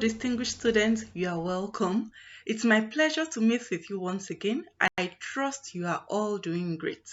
distinguished students, you are welcome. It's my pleasure to meet with you once again. I trust you are all doing great.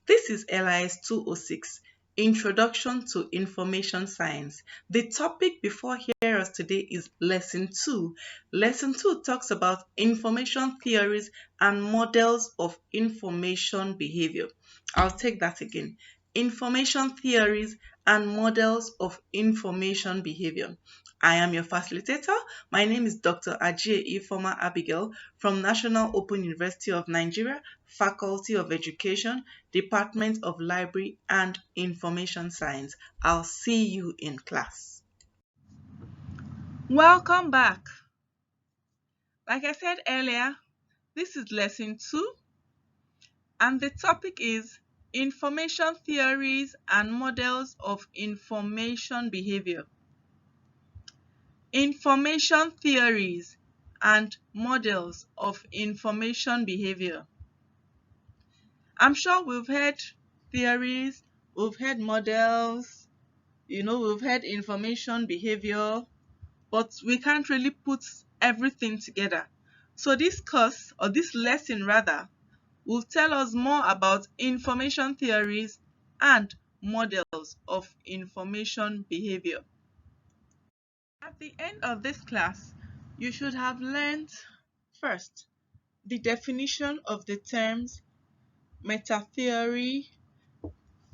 This is LIS 206, Introduction to Information Science. The topic before here us today is Lesson 2. Lesson 2 talks about information theories and models of information behavior. I'll take that again. Information theories and models of information behavior. I am your facilitator. My name is Dr. Ajie Ifoma Abigail from National Open University of Nigeria, Faculty of Education, Department of Library and Information Science. I'll see you in class. Welcome back. Like I said earlier, this is lesson 2 and the topic is information theories and models of information behavior. Information theories and models of information behavior. I'm sure we've heard theories, we've heard models, we've heard information behavior, but we can't really put everything together. So this course, or this lesson rather, will tell us more about information theories and models of information behavior. At the end of this class, you should have learned first the definition of the terms meta-theory,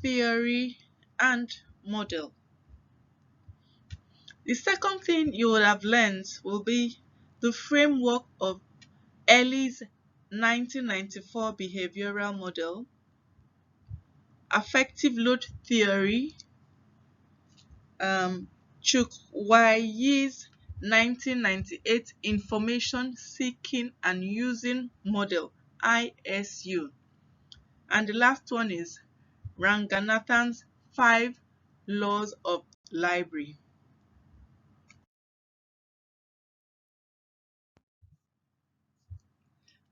theory, and model. The second thing you would have learned will be the framework of Ellie's 1994 behavioral model, affective load theory, Chukwueze 1998 Information Seeking and Using Model, ISU. And the last one is Ranganathan's 5 Laws of Library.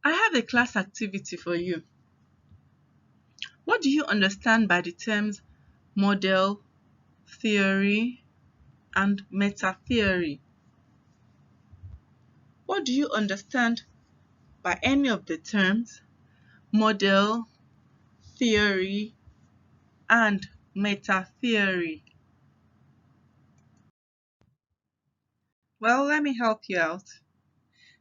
I have a class activity for you. What do you understand by the terms model, theory, and meta-theory? What do you understand by any of the terms model, theory, and meta-theory? Well, let me help you out.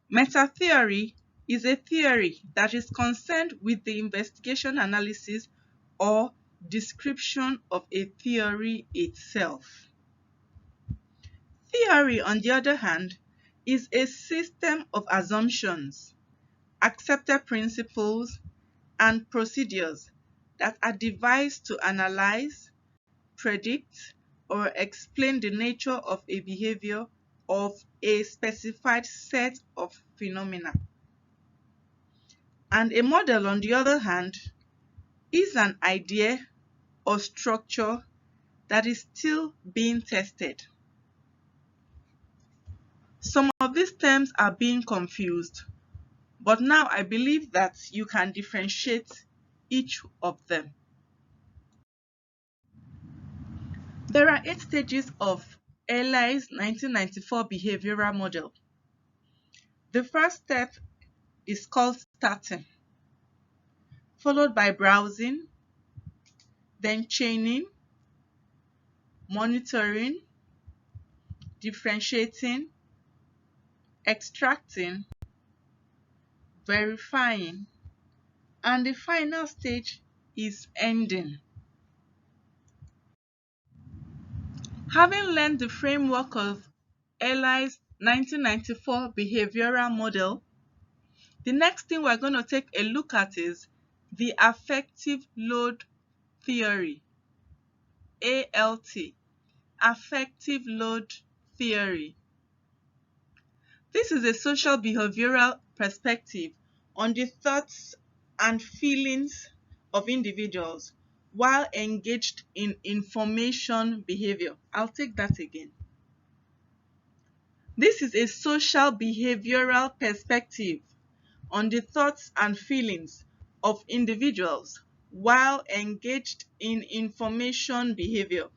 Meta-theory is a theory that is concerned with the investigation, analysis, or description of a theory itself. Theory, on the other hand, is a system of assumptions, accepted principles, and procedures that are devised to analyze, predict, or explain the nature of a behavior of a specified set of phenomena. And a model, on the other hand, is an idea or structure that is still being tested. Some of these terms are being confused, but now I believe that you can differentiate each of them. There are 8 stages of Ellie's 1994 behavioral model. The first step is called starting, followed by browsing, then chaining, monitoring, differentiating, extracting, verifying, and the final stage is ending. Having learned the framework of Ellie's 1994 behavioral model, the next thing we're going to take a look at is the affective load theory, ALT, affective load theory. This is a social behavioral perspective on the thoughts and feelings of individuals while engaged in information behavior. I'll take that again. This is a social behavioral perspective on the thoughts and feelings of individuals while engaged in information behavior.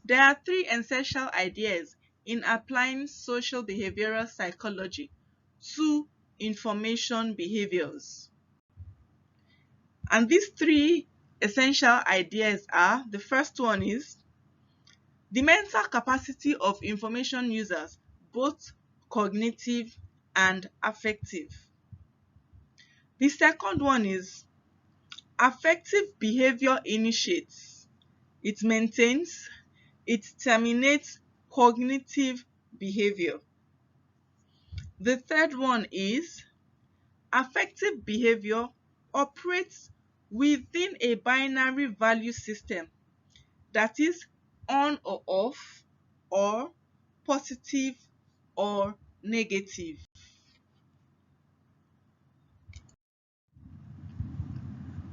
There are 3 essential ideas in applying social behavioral psychology to information behaviors. And these three essential ideas are: the first one is the mental capacity of information users, both cognitive and affective. The second one is affective behavior initiates, it maintains, it terminates cognitive behavior. The third one is affective behavior operates within a binary value system, that is on or off, or positive or negative.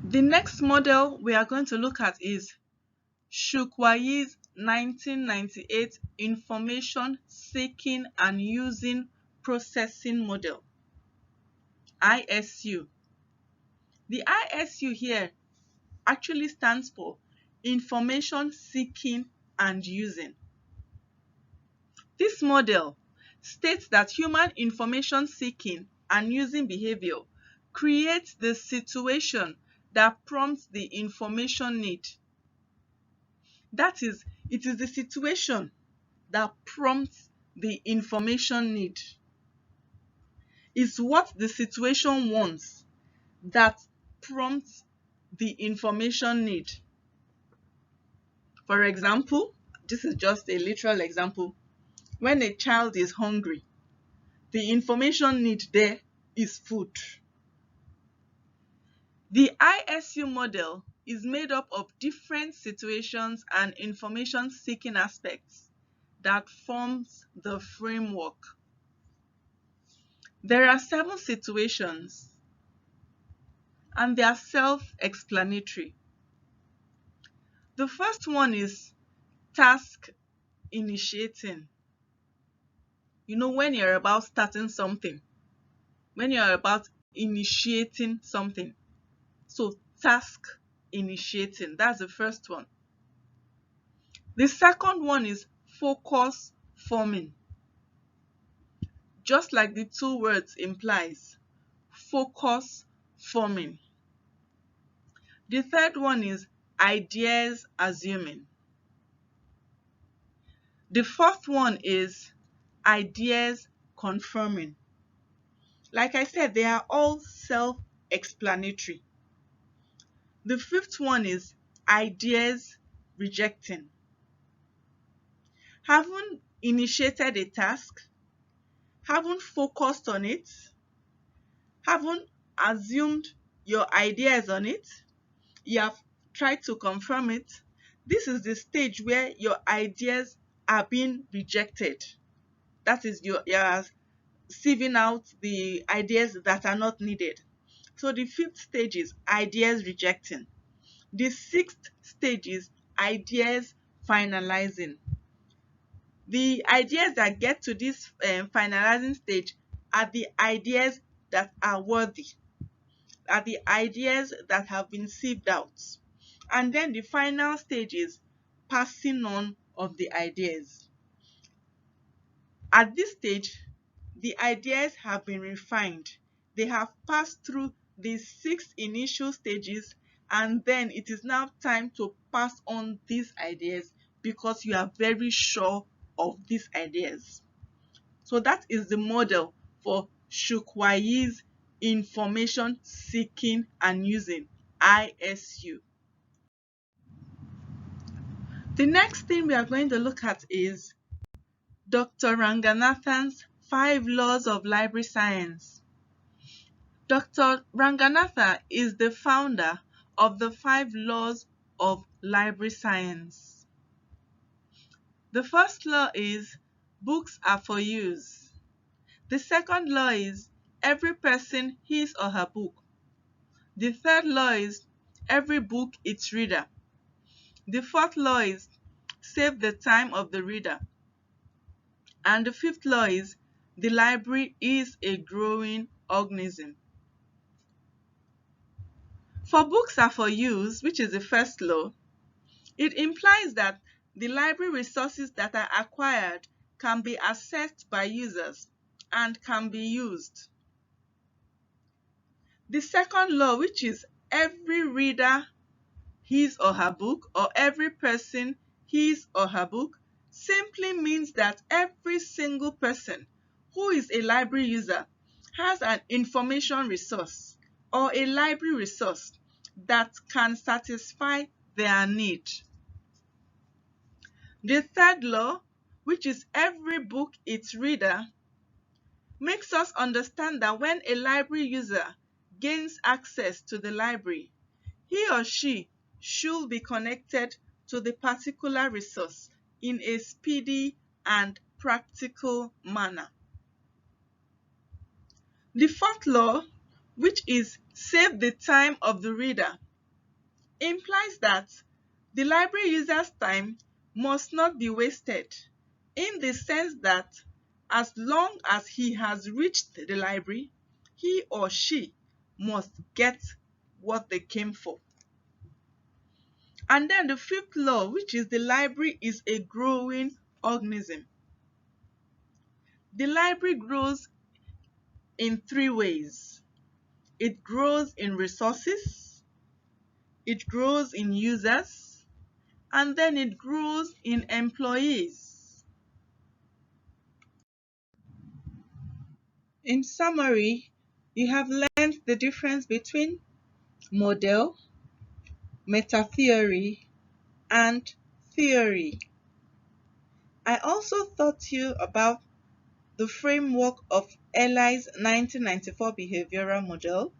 The next model we are going to look at is Shukwayi's 1998 Information Seeking and Using Processing Model, ISU. The ISU here actually stands for Information Seeking and Using. This model states that human information seeking and using behavior creates the situation that prompts the information need. That is, it is the situation that prompts the information need. It's what the situation wants that prompts the information need. For example, this is just a literal example. When a child is hungry, the information need there is food. The ISU model is made up of different situations and information seeking aspects that forms the framework. There are 7 situations and they are self-explanatory. The first one is task initiating. You know, when you're about starting something, when you're about initiating something. So task initiating, that's the first one. The second one is focus forming. Just like the two words implies, focus forming. The third one is ideas assuming. The fourth one is ideas confirming. Like I said, they are all self-explanatory. The fifth one is ideas rejecting. Haven't initiated a task, haven't focused on it, haven't assumed your ideas on it, you have tried to confirm it. This is the stage where your ideas are being rejected. That is, you are sieving out the ideas that are not needed. So the fifth stage is ideas rejecting. The sixth stage is ideas finalizing. The ideas that get to this finalizing stage are the ideas that are worthy, are the ideas that have been sieved out. And then the final stage is passing on of the ideas. At this stage, the ideas have been refined. They have passed through the 6 initial stages, and then it is now time to pass on these ideas because you are very sure of these ideas. So that is the model for Shukwayi's Information Seeking and Using, ISU. The next thing we are going to look at is Dr. Ranganathan's 5 Laws of Library Science. Dr. Ranganathan is the founder of the 5 Laws of Library Science. The first law is books are for use. The second law is every person his or her book. The third law is every book its reader. The fourth law is save the time of the reader. And the fifth law is the library is a growing organism. For books are for use, which is the first law, it implies that the library resources that are acquired can be accessed by users and can be used. The second law, which is every reader his or her book, or every person his or her book, simply means that every single person who is a library user has an information resource or a library resource that can satisfy their need. The third law, which is every book its reader, makes us understand that when a library user gains access to the library, he or she should be connected to the particular resource in a speedy and practical manner. The fourth law, which is save the time of the reader, implies that the library user's time must not be wasted, in the sense that as long as he has reached the library, he or she must get what they came for. And then the fifth law, which is the library is a growing organism. The library grows in three ways. It grows in resources, it grows in users, and then it grows in employees. In summary, you have learned the difference between model, meta-theory, and theory. I also taught you about the framework of Ellai's 1994 behavioral model.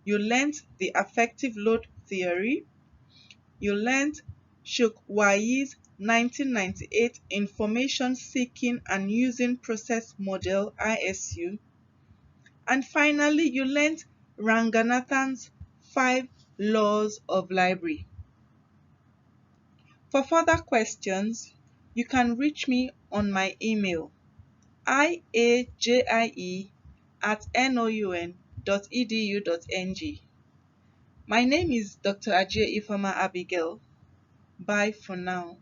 You learned the affective load theory. You learned Shuk Wai's 1998 Information Seeking and Using Process Model ISU. And finally, you learned Ranganathan's 5 Laws of Library. For further questions, you can reach me on my email iajie@noun.edu.ng. My name is Dr. Ajie Ifeoma Abigail. Bye for now.